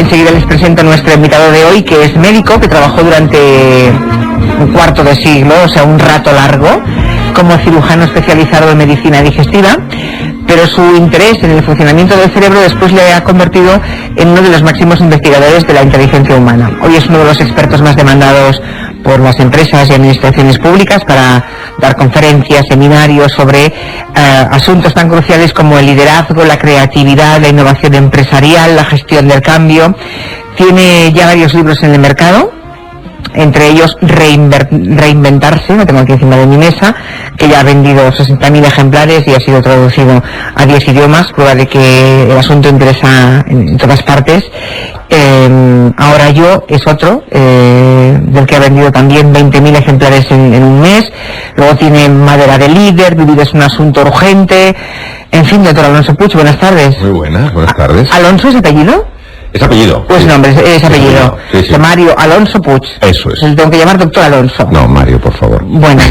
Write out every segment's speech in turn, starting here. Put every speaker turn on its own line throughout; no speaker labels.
enseguida les presento a nuestro invitado de hoy, que es médico, que trabajó durante un cuarto de siglo, o sea, un rato largo, como cirujano especializado en medicina digestiva, pero su interés en el funcionamiento del cerebro después le ha convertido en uno de los máximos investigadores de la inteligencia humana. Hoy es uno de los expertos más demandados por las empresas y administraciones públicas para dar conferencias, seminarios sobre asuntos tan cruciales como el liderazgo, la creatividad, la innovación empresarial, la gestión del cambio. Tiene ya varios libros en el mercado, entre ellos Reinventarse, lo tengo aquí encima de mi mesa, que ya ha vendido 60.000 ejemplares y ha sido traducido a 10 idiomas, prueba de que el asunto interesa en todas partes. Ahora Yo es otro, del que ha vendido también 20.000 ejemplares en un mes. Luego tiene Madera de líder, Vivir es un asunto urgente. En fin, doctor Alonso Puig, buenas tardes.
Muy buenas tardes.
¿Alonso es apellido?
Es apellido.
Pues
sí.
Nombre, es apellido.
Sí, sí.
Mario Alonso Puig.
Eso es.
Le tengo que llamar doctor Alonso.
No, Mario, por favor.
Bueno.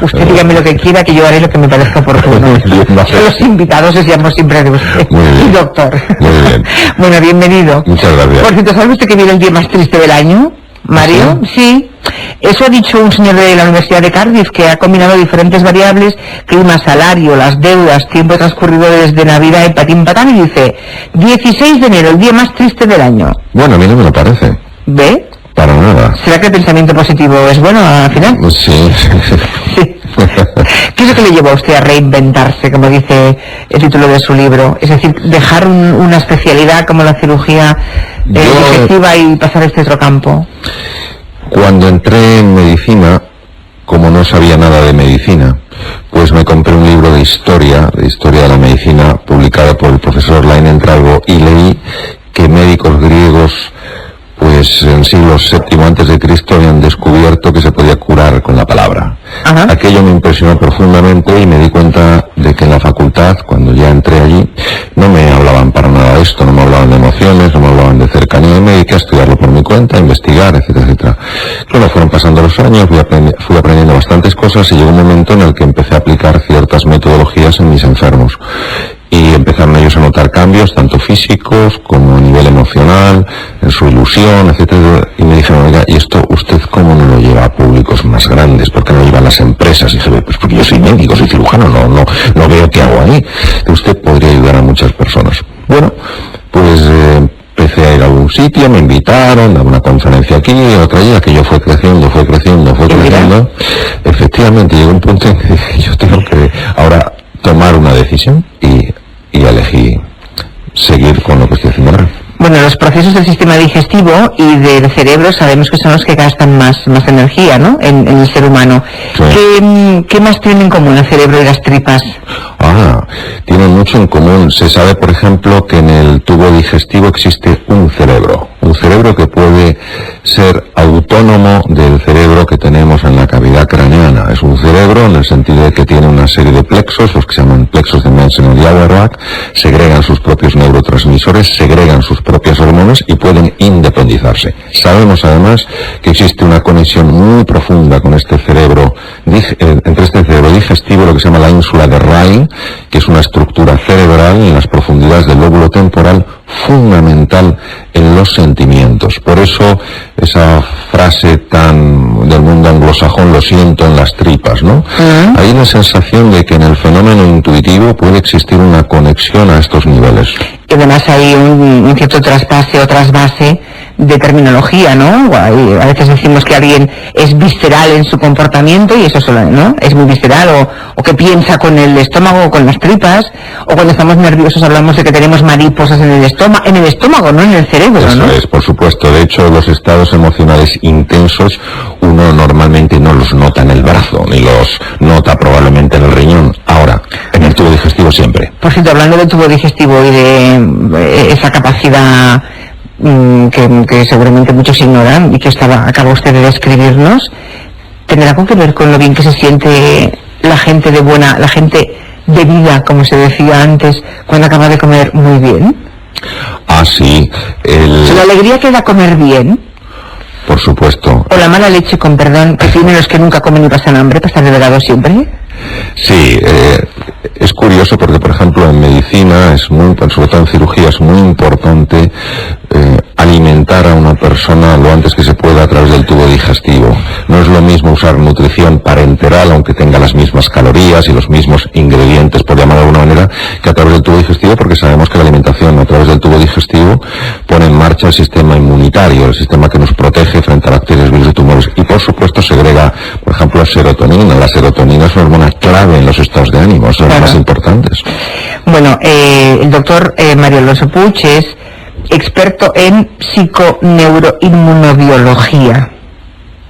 Usted dígame lo que quiera, que yo haré lo que me parezca oportuno. Los invitados les llamo siempre de usted.
Muy bien.
Y doctor.
Muy bien.
Bueno, bienvenido.
Muchas gracias.
Por cierto, ¿sabe usted que viene el día más triste del año, Mario? ¿Sí? Eso ha dicho un señor de la Universidad de Cardiff, que ha combinado diferentes variables, clima, salario, las deudas, tiempo transcurrido desde Navidad y patín patán, y dice 16 de enero, el día más triste del año.
Bueno, a mí no me lo parece.
¿Ve?
Para nada.
¿Será que el pensamiento positivo es bueno al final?
Sí.
Sí. ¿Qué es lo que le llevó a usted a reinventarse, como dice el título de su libro? Es decir, dejar una especialidad como la cirugía digestiva y pasar a este otro campo.
Cuando entré en medicina, como no sabía nada de medicina, pues me compré un libro de historia de la medicina, publicado por el profesor Leinentrago, y leí que médicos griegos, pues en siglos VII antes de Cristo, habían descubierto que se podía curar con la palabra.
Ajá.
Aquello me impresionó profundamente y me di cuenta de que en la facultad, cuando ya entré allí, no me hablaban para nada de esto, no me hablaban de emociones, no me hablaban de cercanía, y me dediqué a estudiarlo por mi cuenta, a investigar, etcétera, etcétera. Claro, fueron pasando los años, fui aprendiendo bastantes cosas y llegó un momento en el que empecé a aplicar ciertas metodologías en mis enfermos. Y empezaron ellos a notar cambios, tanto físicos como a nivel emocional, en su ilusión, etcétera. Y me dijeron, oiga, ¿y esto usted cómo no lo lleva a públicos más grandes? ¿Por qué no lo lleva a las empresas? Y dije, pues porque yo soy médico, soy cirujano, no veo qué hago ahí. Usted podría ayudar a muchas personas. Bueno, pues empecé a ir a algún sitio, me invitaron, daba una conferencia aquí, otra allí, aquello fue creciendo. Efectivamente, llegó un punto en que dije, yo tengo que ahora tomar una decisión y elegí seguir con lo que estoy haciendo ahora.
Bueno, los procesos del sistema digestivo y del cerebro sabemos que son los que gastan más energía, ¿no? En el ser humano. Sí. ¿Qué más tienen en común el cerebro y las tripas?
Tienen mucho en común. Se sabe, por ejemplo, que en el tubo digestivo existe un cerebro que puede ser autónomo del cerebro que tenemos en la cavidad craneana. Es un cerebro en el sentido de que tiene una serie de plexos, los que se llaman plexos de Menzel y Auerbach, segregan sus propios neurotransmisores, segregan sus propias hormonas y pueden independizarse. Sabemos además que existe una conexión muy profunda con este cerebro, entre este cerebro digestivo, lo que se llama la ínsula de Ryle, que es una estructura cerebral en las profundidades del lóbulo temporal fundamental en los sentimientos. Por eso esa frase tan del mundo anglosajón, lo siento en las tripas, ¿no? Hay la sensación de que en el fenómeno intuitivo puede existir una conexión a estos niveles.
Y además hay un cierto traspase o trasvase de terminología, ¿no? A veces decimos que alguien es visceral en su comportamiento y eso solo, ¿no? Es muy visceral, o que piensa con el estómago o con las tripas, o cuando estamos nerviosos hablamos de que tenemos mariposas en el estómago, no en el cerebro, ¿no?
Eso es, por supuesto. De hecho, los estados emocionales intensos uno normalmente no los nota en el brazo, ni los nota probablemente en el riñón. Ahora, en el tubo digestivo siempre.
Por cierto, hablando del tubo digestivo y de esa capacidad que seguramente muchos ignoran y que acaba usted de describirnos, ¿tendrá algo que ver con lo bien que se siente la gente de vida, como se decía antes, cuando acaba de comer muy bien?
Sí.
¿La alegría que da comer bien?
Por supuesto.
¿O la mala leche, con perdón, que tienen los que nunca comen y pasan hambre, pasar de delgado siempre?
Sí, es curioso porque, por ejemplo, en medicina, es muy, sobre todo en cirugía, es muy importante alimentar a una persona lo antes que se pueda a través del tubo digestivo. No es lo mismo usar nutrición parenteral, aunque tenga las mismas calorías y los mismos ingredientes, por llamarlo de alguna manera, que a través del tubo digestivo, porque sabemos que la alimentación a través del tubo digestivo pone en marcha el sistema inmunitario, el sistema que nos protege frente a bacterias, virus y tumores. Y por supuesto segrega, por ejemplo, la serotonina. La serotonina es una hormona clave en los estados de ánimo, son las más importantes.
Bueno, el doctor Mario Alonso Puig es experto en psiconeuroinmunobiología.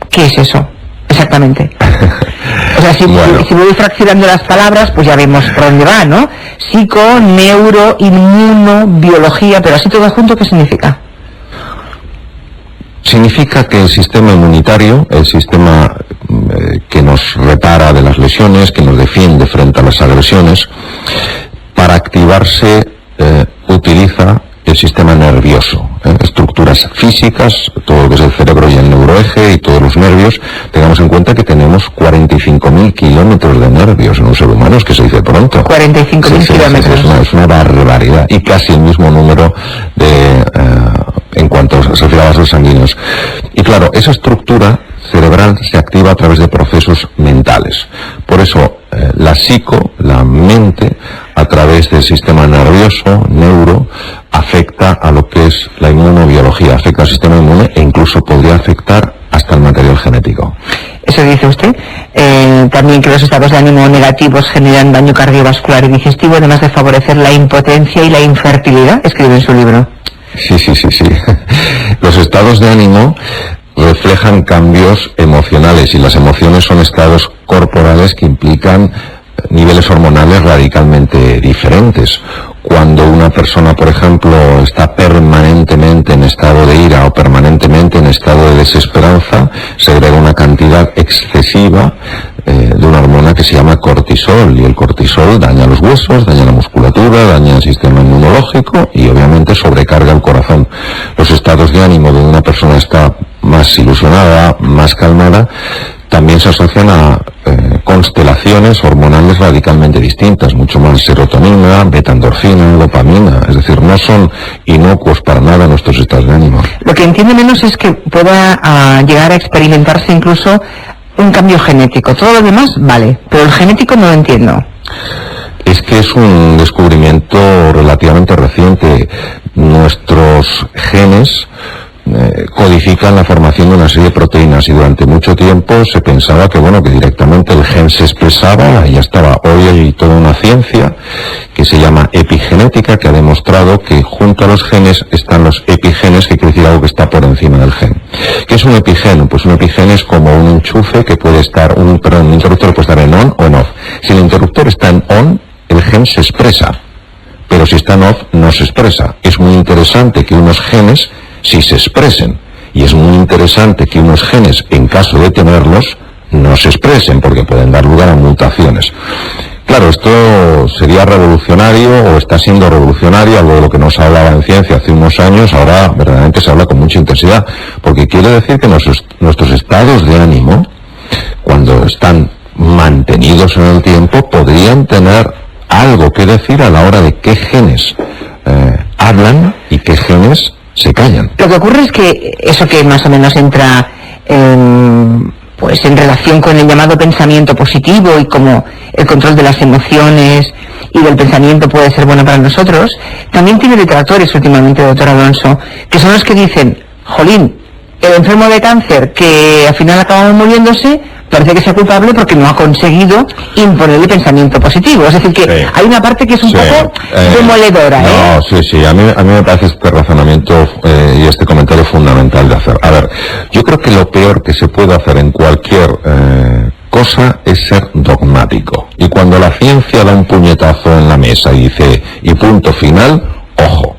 ¿Qué es eso exactamente? O sea, si voy fraccionando las palabras, pues ya vemos por dónde va, ¿no? Psiconeuroinmunobiología, pero así todo junto, ¿qué significa?
Significa que el sistema inmunitario, el sistema que nos repara de las lesiones, que nos defiende frente a las agresiones, para activarse utiliza el sistema nervioso, estructuras físicas, todo lo que es el cerebro y el neuroeje y todos los nervios. Tengamos en cuenta que tenemos 45.000 kilómetros de nervios en un ser humano, es que se dice pronto.
45.000 kilómetros.
Es una barbaridad, y casi el mismo número en cuanto se refiere a vasos sanguíneos. Y claro, esa estructura cerebral se activa a través de procesos mentales. Por eso la mente, a través del sistema nervioso, afecta a lo que es la inmunobiología, afecta al sistema inmune e incluso podría afectar hasta el material genético.
Eso dice usted. También que los estados de ánimo negativos generan daño cardiovascular y digestivo, además de favorecer la impotencia y la infertilidad, escribe en su libro.
Sí. Los estados de ánimo reflejan cambios emocionales, y las emociones son estados corporales que implican niveles hormonales radicalmente diferentes. Cuando una persona, por ejemplo, está permanentemente en estado de ira o permanentemente en estado de desesperanza, segrega una cantidad excesiva de una hormona que se llama cortisol, y el cortisol daña los huesos, daña la musculatura, daña el sistema inmunológico y obviamente sobrecarga el corazón. Los estados de ánimo de una persona está más ilusionada, más calmada, también se asocian a constelaciones hormonales radicalmente distintas, mucho más serotonina, beta-endorfina, dopamina, es decir, no son inocuos para nada nuestros estados de ánimo.
Lo que entiendo menos es que pueda llegar a experimentarse incluso un cambio genético. Todo lo demás, vale, pero el genético no lo entiendo.
Es que es un descubrimiento relativamente reciente. Nuestros genes codifican la formación de una serie de proteínas, y durante mucho tiempo se pensaba que directamente el gen se expresaba y ya estaba. Hoy hay toda una ciencia que se llama epigenética, que ha demostrado que junto a los genes están los epigenes, que quiere decir algo que está por encima del gen. ¿Qué es un epigeno? Pues un epigeno es como un enchufe que puede estar, un interruptor puede estar en on o en off. Si el interruptor está en on, el gen se expresa, pero si está en off, no se expresa. Es muy interesante que unos genes sí se expresen, y es muy interesante que unos genes, en caso de tenerlos, no se expresen, porque pueden dar lugar a mutaciones. Claro, esto sería revolucionario, o está siendo revolucionario, algo de lo que no se hablaba en ciencia hace unos años, ahora verdaderamente se habla con mucha intensidad, porque quiere decir que nuestros estados de ánimo, cuando están mantenidos en el tiempo, podrían tener algo que decir a la hora de qué genes hablan y qué genes se callan.
Lo que ocurre es que eso que más o menos entra en relación con el llamado pensamiento positivo, y como el control de las emociones y del pensamiento puede ser bueno para nosotros, también tiene detractores últimamente, doctor Alonso, que son los que dicen, jolín, el enfermo de cáncer que al final acaba muriéndose parece que sea culpable porque no ha conseguido imponerle pensamiento positivo. Es decir, que hay una parte que es un poco demoledora.
No, sí, a mí me parece este razonamiento y este comentario fundamental de hacer. A ver, yo creo que lo peor que se puede hacer en cualquier cosa es ser dogmático. Y cuando la ciencia da un puñetazo en la mesa y dice, y punto final, ojo.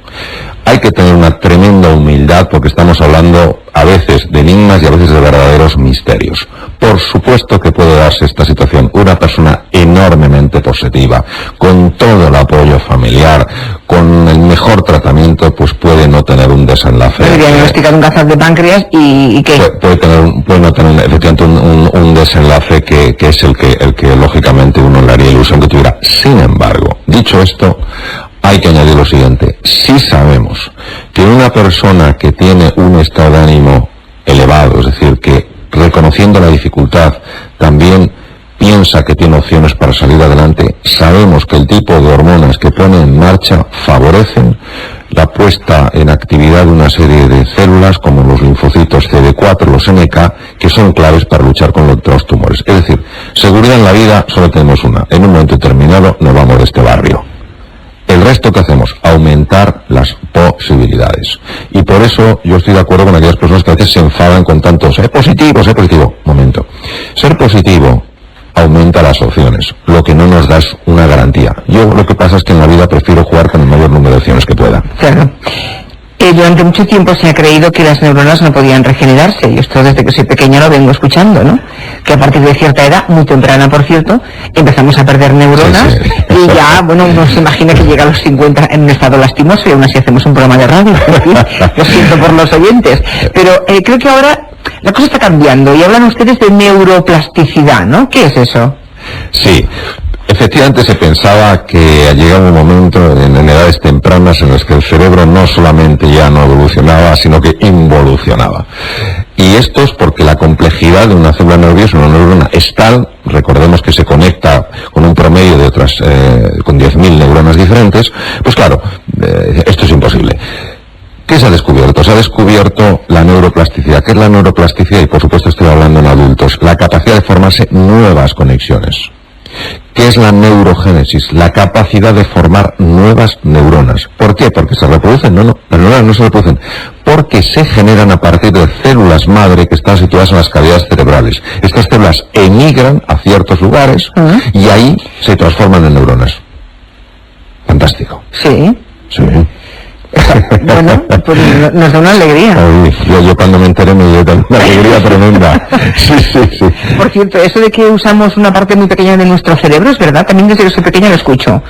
Hay que tener una tremenda humildad, porque estamos hablando a veces de enigmas y a veces de verdaderos misterios. Por supuesto que puede darse esta situación. Una persona enormemente positiva, con todo el apoyo familiar, con el mejor tratamiento, pues puede no tener un desenlace.
Podría diagnosticar un cáncer de páncreas y ¿qué?
Puede no tener efectivamente un desenlace que es el que lógicamente uno le haría ilusión que tuviera. Sin embargo, dicho esto, hay que añadir lo siguiente. Si sabemos que una persona que tiene un estado de ánimo elevado, es decir, que reconociendo la dificultad también piensa que tiene opciones para salir adelante, sabemos que el tipo de hormonas que pone en marcha favorecen la puesta en actividad de una serie de células como los linfocitos CD4, los NK, que son claves para luchar con los tumores. Es decir, seguridad en la vida solo tenemos una. En un momento determinado nos vamos de este barrio. El resto que hacemos, aumentar las posibilidades. Y por eso yo estoy de acuerdo con aquellas personas que a veces se enfadan con tanto, sé positivo, sé positivo. Momento. Ser positivo aumenta las opciones. Lo que no nos da es una garantía. Yo lo que pasa es que en la vida prefiero jugar con el mayor número de opciones que pueda.
Claro. Durante mucho tiempo se ha creído que las neuronas no podían regenerarse, y esto desde que soy pequeña lo vengo escuchando, ¿no? Que a partir de cierta edad, muy temprana por cierto, empezamos a perder neuronas, sí. Y ya, bueno, uno se imagina que llega a los 50 en un estado lastimoso y aún así hacemos un programa de radio. Lo siento por los oyentes, pero creo que ahora la cosa está cambiando y hablan ustedes de neuroplasticidad, ¿no? ¿Qué es eso?
Sí. Efectivamente se pensaba que llegaba un momento en edades tempranas en las que el cerebro no solamente ya no evolucionaba, sino que involucionaba. Y esto es porque la complejidad de una célula nerviosa, una neurona, es tal, recordemos que se conecta con un promedio de otras, con 10.000 neuronas diferentes, pues claro, esto es imposible. ¿Qué se ha descubierto? Se ha descubierto la neuroplasticidad. ¿Qué es la neuroplasticidad? Y por supuesto estoy hablando en adultos. La capacidad de formarse nuevas conexiones. ¿Qué es la neurogénesis? La capacidad de formar nuevas neuronas. ¿Por qué? ¿Porque se reproducen? No, las neuronas no se reproducen. Porque se generan a partir de células madre que están situadas en las cavidades cerebrales. Estas células emigran a ciertos lugares y ahí se transforman en neuronas. Fantástico.
Sí.
Sí.
Bueno, pues nos da una alegría.
Ay, yo cuando me enteré me dio una alegría tremenda. Sí.
Por cierto, eso de que usamos una parte muy pequeña de nuestro cerebro, es verdad, también desde que soy pequeña lo escucho.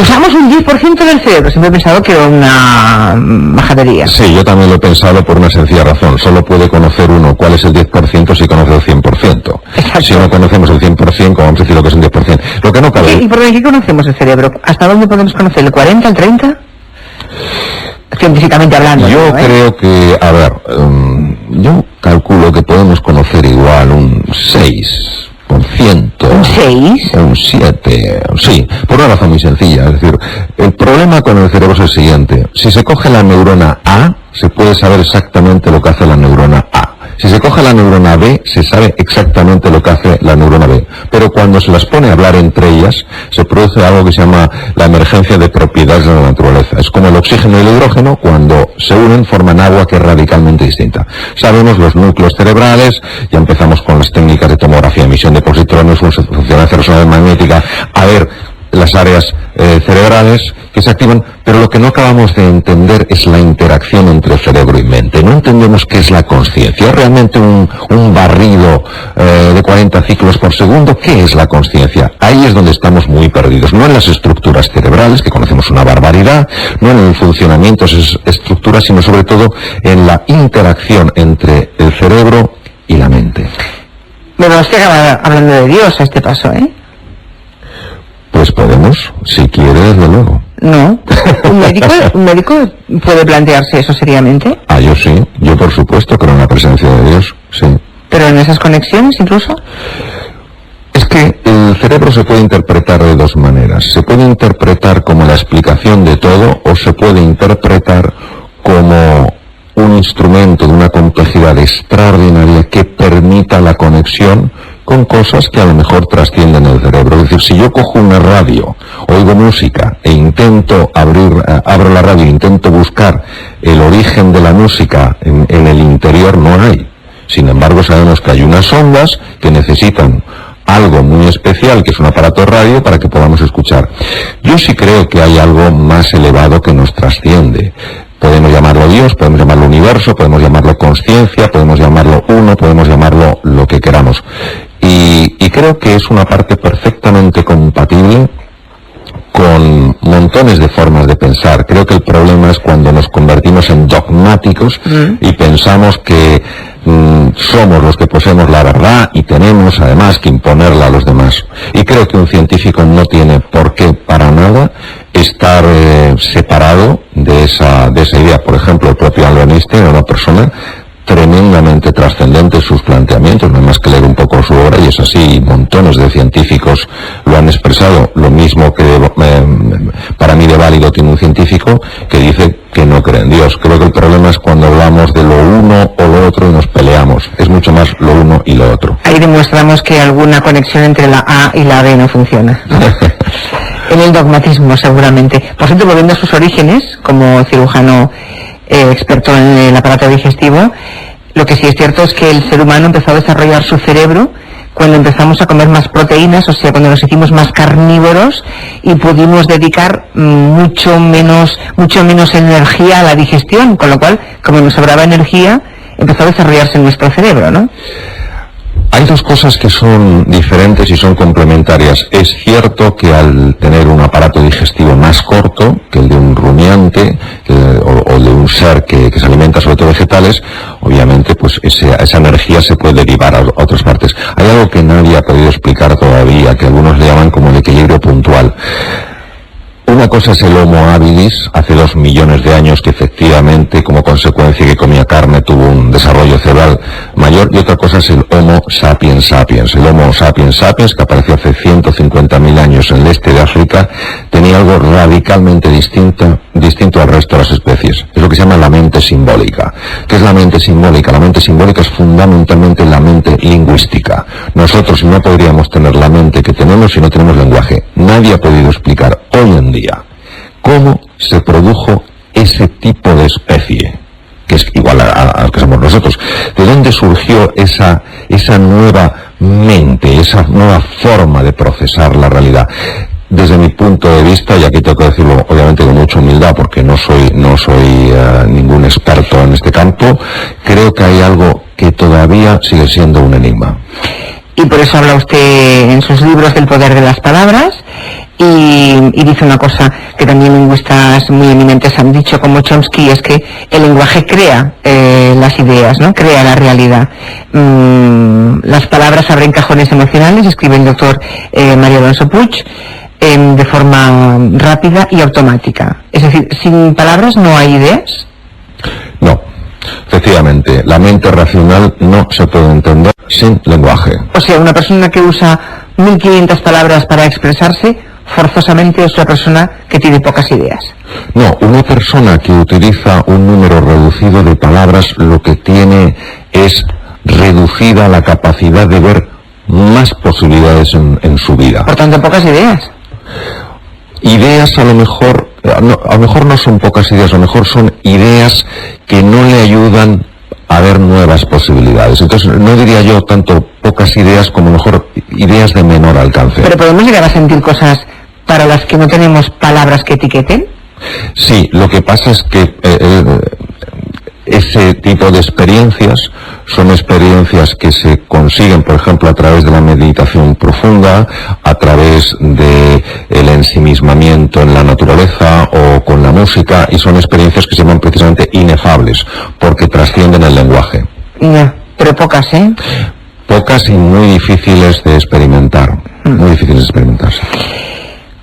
Usamos un 10% del cerebro, siempre he pensado que era una majadería.
Sí, yo también lo he pensado por una sencilla razón. Solo puede conocer uno cuál es el 10% si conoce el 100%. Exacto. Si no conocemos el 100%, ¿cómo vamos a decir lo que es un 10%? Lo que no cabe...
¿Y por qué conocemos el cerebro? ¿Hasta dónde podemos conocer? ¿El 40, el 30? Científicamente hablando.
Yo creo que, a ver, yo calculo que podemos conocer igual un 6%.
¿Un 6?
Un 7, sí, por una razón muy sencilla. Es decir, el problema con el cerebro es el siguiente. Si se coge la neurona A, se puede saber exactamente lo que hace la neurona A. Si se coge la neurona B, se sabe exactamente lo que hace la neurona B. Pero cuando se las pone a hablar entre ellas, se produce algo que se llama la emergencia de propiedades de la naturaleza. Es como el oxígeno y el hidrógeno, cuando se unen forman agua que es radicalmente distinta. Sabemos los núcleos cerebrales, ya empezamos con las técnicas de tomografía, emisión de positrones, resonancia magnética, a ver las áreas cerebrales que se activan, pero lo que no acabamos de entender es la interacción entre cerebro y mente. No entendemos qué es la consciencia. ¿Es realmente un barrido de 40 ciclos por segundo? ¿Qué es la consciencia? Ahí es donde estamos muy perdidos. No en las estructuras cerebrales, que conocemos una barbaridad, no en el funcionamiento de esas estructuras, sino sobre todo en la interacción entre el cerebro y la mente.
Bueno, estoy hablando de Dios a este paso, ¿eh?
Pues podemos, si quiere, desde luego.
No. ¿Un médico puede plantearse eso seriamente?
Ah, yo sí. Yo, por supuesto, creo en la presencia de Dios, sí.
¿Pero en esas conexiones, incluso?
Es que el cerebro se puede interpretar de dos maneras. Se puede interpretar como la explicación de todo o se puede interpretar como un instrumento de una complejidad extraordinaria que permita la conexión con cosas que a lo mejor trascienden el cerebro. Es decir, si yo cojo una radio, oigo música e intento abro la radio e intento buscar el origen de la música en el interior, no hay. Sin embargo, sabemos que hay unas ondas que necesitan algo muy especial, que es un aparato de radio, para que podamos escuchar. Yo sí creo que hay algo más elevado que nos trasciende. Podemos llamarlo Dios, podemos llamarlo universo, podemos llamarlo consciencia, podemos llamarlo uno, podemos llamarlo lo que queramos. Y creo que es una parte perfectamente compatible con montones de formas de pensar. Creo que el problema es cuando nos convertimos en dogmáticos y pensamos que somos los que poseemos la verdad y tenemos además que imponerla a los demás. Y creo que un científico no tiene por qué para nada estar separado de esa idea. Por ejemplo, el propio Albert Einstein era una persona tremendamente trascendente en sus planteamientos, no hay más que leer un poco su obra y es así, montones de científicos lo han expresado. Lo mismo que para mí de válido tiene un científico que dice que no cree en Dios. Creo que el problema es cuando hablamos de lo uno o lo otro y nos peleamos. Es mucho más lo uno y lo otro.
Ahí demostramos que alguna conexión entre la A y la B no funciona. En el dogmatismo, seguramente. Por cierto, volviendo a sus orígenes, como cirujano experto en el aparato digestivo, lo que sí es cierto es que el ser humano empezó a desarrollar su cerebro cuando empezamos a comer más proteínas, o sea, cuando nos hicimos más carnívoros y pudimos dedicar mucho menos energía a la digestión, con lo cual, como nos sobraba energía, empezó a desarrollarse en nuestro cerebro, ¿no?
Hay dos cosas que son diferentes y son complementarias. Es cierto que al tener un aparato digestivo más corto que el de un rumiante o de un ser que se alimenta sobre todo vegetales, obviamente pues esa energía se puede derivar a otras partes. Hay algo que nadie ha podido explicar todavía, que algunos le llaman como el equilibrio puntual. Una cosa es el Homo habilis, hace 2 millones de años, que efectivamente, como consecuencia que comía carne, tuvo un desarrollo cerebral mayor, y otra cosa es el Homo sapiens sapiens. El Homo sapiens sapiens, que apareció hace 150.000 años en el este de África, tenía algo radicalmente distinto al resto de las especies. Es lo que se llama la mente simbólica. ¿Qué es la mente simbólica? La mente simbólica es fundamentalmente la mente lingüística. Nosotros no podríamos tener la mente que tenemos si no tenemos lenguaje. Nadie ha podido explicar hoy en día cómo se produjo ese tipo de especie, que es igual a lo que somos nosotros. ¿De dónde surgió esa nueva mente, esa nueva forma de procesar la realidad? Desde mi punto de vista, y aquí tengo que decirlo obviamente con mucha humildad porque no soy ningún experto en este campo, creo que hay algo que todavía sigue siendo un enigma.
Y por eso habla usted en sus libros del poder de las palabras, y dice una cosa que también lingüistas muy eminentes han dicho, como Chomsky, es que el lenguaje crea las ideas, ¿no? Crea la realidad. Las palabras abren cajones emocionales, escribe el doctor Mario Alonso Puig, de forma rápida y automática. Es decir, sin palabras no hay ideas.
No, efectivamente, la mente racional no se puede entender sin lenguaje.
O sea, una persona que usa 1500 palabras para expresarse, forzosamente es una persona que tiene pocas ideas.
No, una persona que utiliza un número reducido de palabras lo que tiene es reducida la capacidad de ver más posibilidades en su vida.
Por tanto, pocas ideas.
Ideas a lo mejor no son pocas ideas, a lo mejor son ideas que no le ayudan a ver nuevas posibilidades. Entonces, no diría yo tanto pocas ideas como mejor ideas de menor alcance.
¿Pero podemos llegar a sentir cosas para las que no tenemos palabras que etiqueten?
Sí, lo que pasa es que ese tipo de experiencias son experiencias que se consiguen, por ejemplo, a través de la meditación profunda, a través de el ensimismamiento en la naturaleza o con la música, y son experiencias que se llaman precisamente inefables, porque trascienden el lenguaje.
Ya, pero pocas, ¿eh?
Pocas y muy difíciles de experimentar, muy difíciles de experimentarse.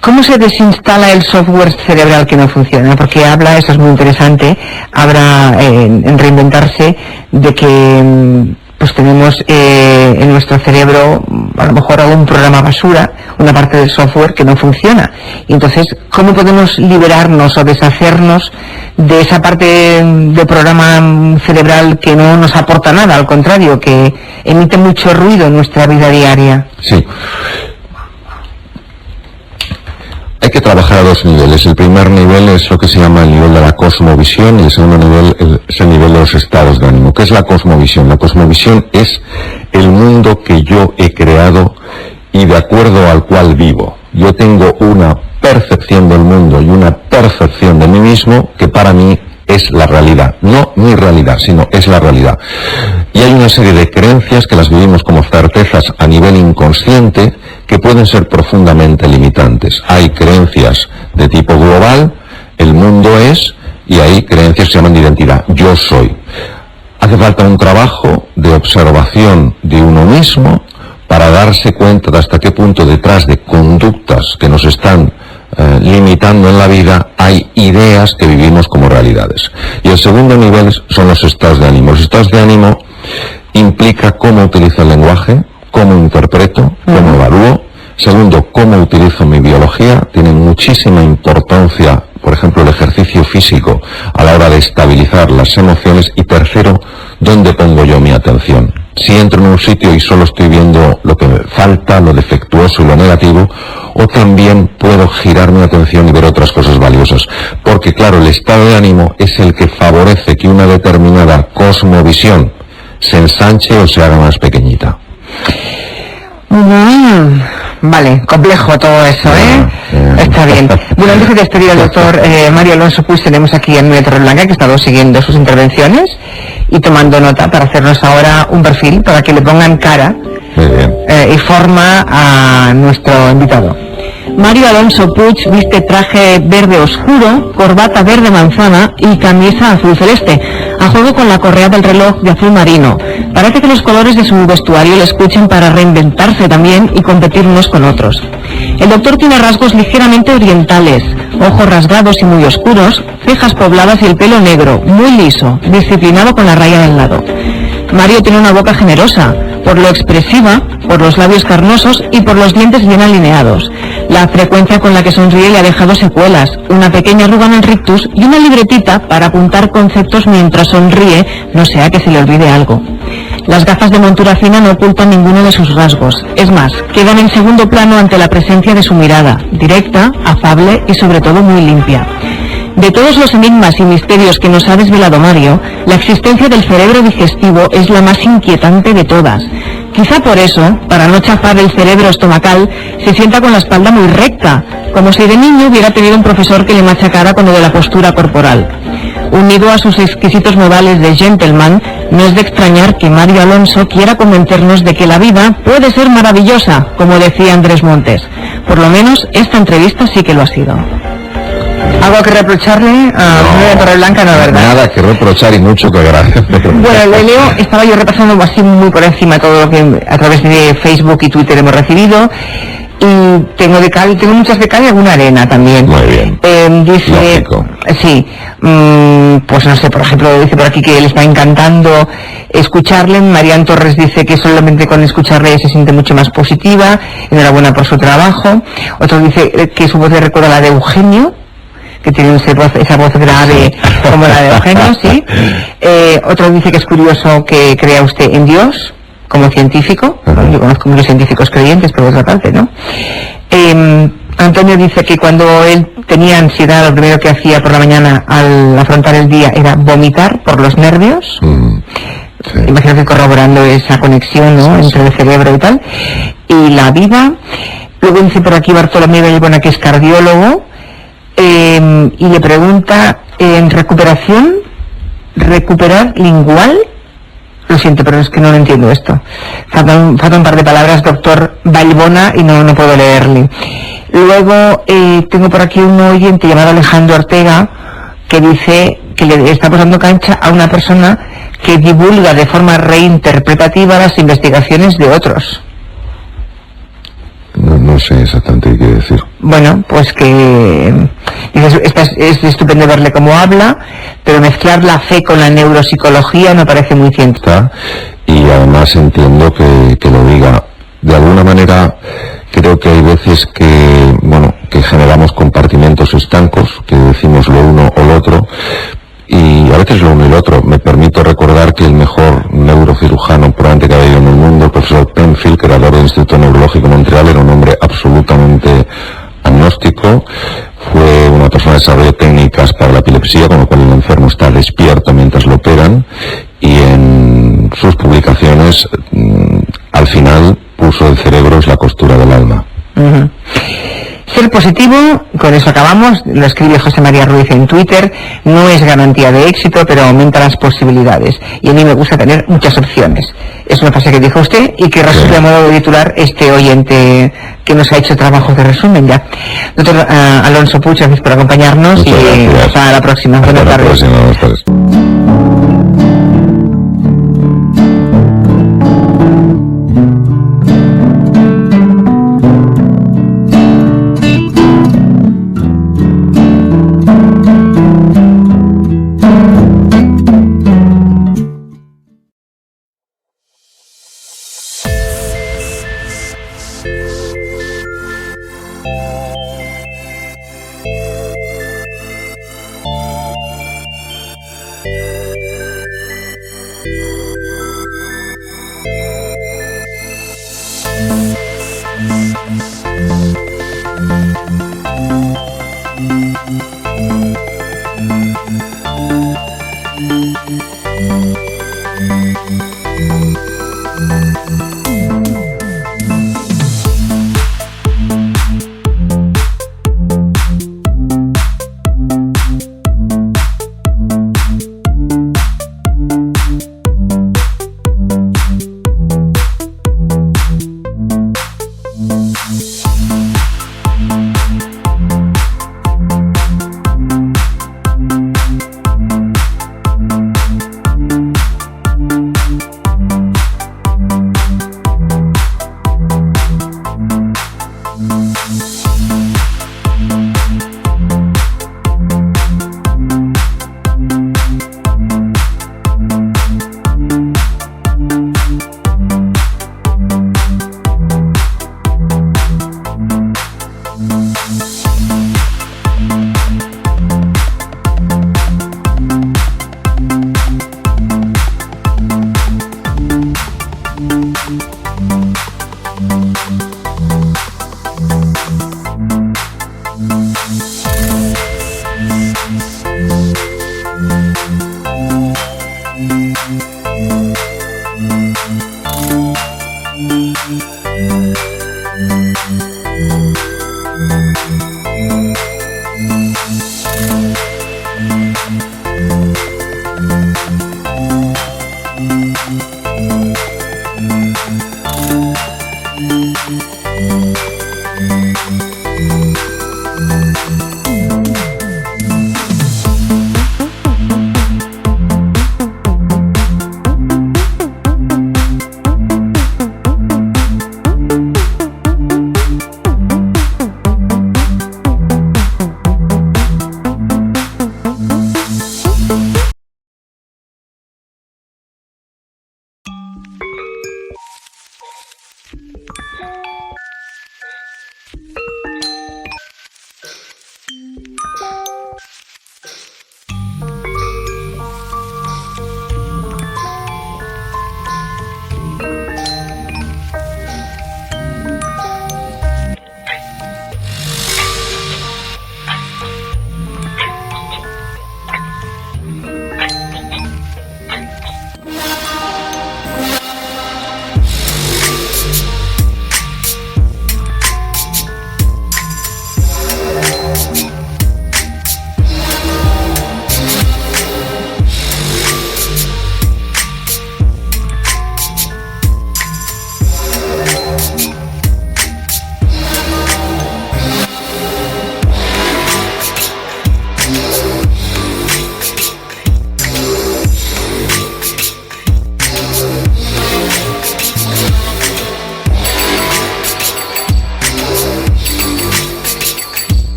¿Cómo se desinstala el software cerebral que no funciona? Porque habla, eso es muy interesante, habla en reinventarse de que pues tenemos en nuestro cerebro a lo mejor algún programa basura, una parte del software que no funciona. Y entonces, ¿cómo podemos liberarnos o deshacernos de esa parte de programa cerebral que no nos aporta nada, al contrario, que emite mucho ruido en nuestra vida diaria?
Sí. Hay que trabajar a 2 niveles. El primer nivel es lo que se llama el nivel de la cosmovisión y el segundo nivel es el nivel de los estados de ánimo. ¿Qué es la cosmovisión? La cosmovisión es el mundo que yo he creado y de acuerdo al cual vivo. Yo tengo una percepción del mundo y una percepción de mí mismo que para mí es la realidad. No mi realidad, sino es la realidad. Y hay una serie de creencias que las vivimos como certezas a nivel inconsciente que pueden ser profundamente limitantes. Hay creencias de tipo global, el mundo es, y hay creencias que se llaman de identidad, yo soy. Hace falta un trabajo de observación de uno mismo para darse cuenta de hasta qué punto detrás de conductas que nos están limitando en la vida, hay ideas que vivimos como realidades. Y el segundo nivel son los estados de ánimo. Los estados de ánimo implica cómo utilizo el lenguaje, cómo interpreto, cómo evalúo. Segundo, cómo utilizo mi biología. Tiene muchísima importancia, por ejemplo, el ejercicio físico a la hora de estabilizar las emociones. Y tercero, dónde pongo yo mi atención. Si entro en un sitio y solo estoy viendo lo que me falta, lo defectuoso y lo negativo, o también puedo girar mi atención y ver otras cosas valiosas. Porque claro, el estado de ánimo es el que favorece que una determinada cosmovisión se ensanche o se haga más pequeñita.
Vale, complejo todo eso, Está bien. Bueno, antes de despedir al doctor Mario Alonso Puig, tenemos aquí a Nuria Torreblanca, que ha estado siguiendo sus intervenciones y tomando nota para hacernos ahora un perfil para que le pongan cara y forma a nuestro invitado.
Mario Alonso Puig viste traje verde oscuro, corbata verde manzana y camisa azul celeste, a juego con la correa del reloj de azul marino. Parece que los colores de su vestuario le escuchan para reinventarse también y competir unos con otros. El doctor tiene rasgos ligeramente orientales, ojos rasgados y muy oscuros, cejas pobladas y el pelo negro, muy liso, disciplinado con la raya del lado. Mario tiene una boca generosa, por lo expresiva, por los labios carnosos y por los dientes bien alineados. La frecuencia con la que sonríe le ha dejado secuelas, una pequeña arruga en el rictus y una libretita para apuntar conceptos mientras sonríe, no sea que se le olvide algo. Las gafas de montura fina no ocultan ninguno de sus rasgos. Es más, quedan en segundo plano ante la presencia de su mirada, directa, afable y sobre todo muy limpia. De todos los enigmas y misterios que nos ha desvelado Mario, la existencia del cerebro digestivo es la más inquietante de todas. Quizá por eso, para no chafar el cerebro estomacal, se sienta con la espalda muy recta, como si de niño hubiera tenido un profesor que le machacara con lo de la postura corporal. Unido a sus exquisitos modales de gentleman, no es de extrañar que Mario Alonso quiera convencernos de que la vida puede ser maravillosa, como decía Andrés Montes. Por lo menos esta entrevista sí que lo ha sido.
¿Algo que reprocharle a Nuria Torreblanca? No, ¿verdad?
Nada que reprochar y mucho que agradecer.
Bueno, le leo, estaba yo repasando así muy por encima todo lo que a través de Facebook y Twitter hemos recibido, y tengo muchas de cal y alguna arena también.
Muy bien.
Dice,
lógico.
Sí, pues no sé, por ejemplo, dice por aquí que le está encantando escucharle. Marian Torres dice que solamente con escucharle se siente mucho más positiva, enhorabuena por su trabajo. Otro dice que su voz le recuerda a la de Eugenio, que tiene esa voz grave como la de Eugenio, sí. Otro dice que es curioso que crea usted en Dios como científico. Yo conozco muchos científicos creyentes, pero por otra parte, ¿no? Antonio dice que cuando él tenía ansiedad, lo primero que hacía por la mañana al afrontar el día era vomitar por los nervios. Sí. Imagínate, corroborando esa conexión, ¿no? Entre el cerebro y tal. Y la vida. Luego dice por aquí Bartolomé Belbona, que es cardiólogo, y le pregunta, en recuperar lingual. Lo siento, pero es que no lo entiendo esto. Falta un par de palabras, doctor Balbona, y no puedo leerle. Luego tengo por aquí un oyente llamado Alejandro Ortega, que dice que le está pasando cancha a una persona que divulga de forma reinterpretativa las investigaciones de otros.
No sé exactamente qué quiere decir.
Bueno, pues que es estupendo verle cómo habla, pero mezclar la fe con la neuropsicología me parece muy científico.
Y además entiendo que lo diga. De alguna manera, creo que hay veces que generamos compartimentos estancos, que decimos lo uno o lo otro, y a veces lo uno y lo otro. Me permito recordar que el mejor neurocirujano probablemente que ha habido en el mundo, el profesor Penfield, creador del Instituto Neurológico de Montreal, era un hombre absolutamente agnóstico, fue una persona que desarrolló técnicas para la epilepsia, con lo cual el enfermo está despierto mientras lo operan, y en sus publicaciones al final puso el cerebro es la costura del alma.
Uh-huh. Ser positivo, con eso acabamos, lo escribe José María Ruiz en Twitter, no es garantía de éxito, pero aumenta las posibilidades. Y a mí me gusta tener muchas opciones. Es una frase que dijo usted y que resulta a modo de titular este oyente que nos ha hecho trabajo de resumen ya. Doctor Alonso Puig, gracias por acompañarnos. Muchas gracias. Hasta la próxima. Buenas tardes.